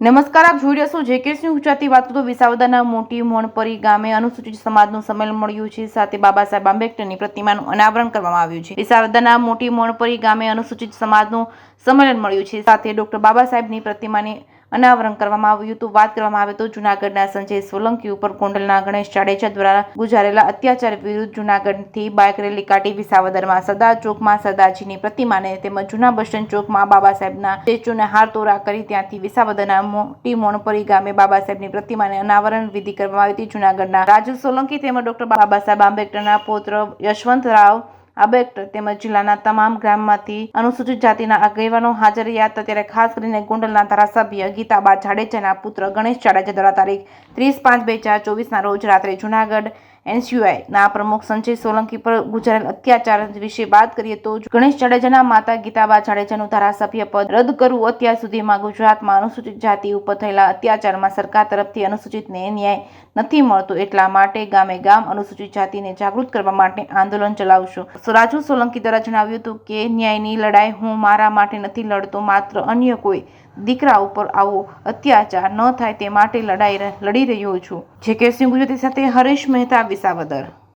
નમસ્કાર, આપ જોઈ રહ્યા છો જેકે સિંહ ગુજરાતી વાત. તો વિસાવદરના મોટી મોણપરી ગામે અનુસૂચિત સમાજનું સંમેલન મળ્યું છે. સાથે બાબા સાહેબ આંબેડકરની પ્રતિમાનું અનાવરણ કરવામાં આવ્યું છે. વિસાવદરના મોટી મોણપરી ગામે અનુસૂચિત સમાજનું સંમેલન મળ્યું છે. સાથે ડોક્ટર બાબા સાહેબની પ્રતિમાને અનાવરણ કરવામાં આવ્યું હતું. વાત કરવામાં આવે તો જૂનાગઢના સંજય સોલંકી ઉપર ગોંડલના ગણેશ જાડેજા દ્વારા ગુજારેલા અત્યાચાર વિરુદ્ધ જૂનાગઢથી બાઇક રેલી કાઢી વિસાવદરમાં સરદાર ચોકમાં સરદારજીની પ્રતિમાને તેમજ જૂના બસ સ્ટેન્ડ ચોકમાં બાબા સાહેબના સ્ટેચ્યુને હારતોરા કરી ત્યાંથી વિસાવદરના મોટી મોણપરી ગામે બાબા સાહેબની પ્રતિમાને અનાવરણ વિધિ કરવામાં આવી હતી. જૂનાગઢના રાજુ સોલંકી તેમજ ડોક્ટર બાબા સાહેબ આંબેડકરના પૌત્ર યશવંતરાવ આંબેડકર તેમજ જિલ્લાના તમામ ગામમાંથી અનુસૂચિત જાતિના આગેવાનો હાજર રહ્યા હતા. ત્યારે ખાસ કરીને ગોંડલના ધારાસભ્ય ગીતાબા જાડેજાના પુત્ર ગણેશ જાડેજા દ્વારા તારીખ 30/5/2024ના રોજ રાત્રે જૂનાગઢ એનએસયુઆઈ ના પ્રમુખ સંજય સોલંકી પર ગુજારેલ અત્યાચાર વિશે વાત કરીએ તો ગણેશ જાડેજાના માતા ગીતાબા જાડેજાનું ધારાસભ્ય પદ રદ કરવું. અત્યાર સુધીમાં ગુજરાતમાં અનુસૂચિત જાતિ ઉપર થયેલા અત્યાચારમાં સરકાર તરફથી અનુસૂચિતને ન્યાય નથી મળતો, એટલા માટે ગામે ગામ અનુસૂચિત જાતિને જાગૃત કરવા માટે આંદોલન ચલાવશું. રાજુ સોલંકી દ્વારા જણાવ્યું હતું કે ન્યાયની લડાઈ હું મારા માટે નથી લડતો, માત્ર અન્ય કોઈ દીકરા ઉપર આવો અત્યાચાર ન થાય તે માટે લડાઈ લડી રહ્યો છું. જેકે સિંહ ગુજરાતી સાથે હરેશ મહેતા, વિસાવદર.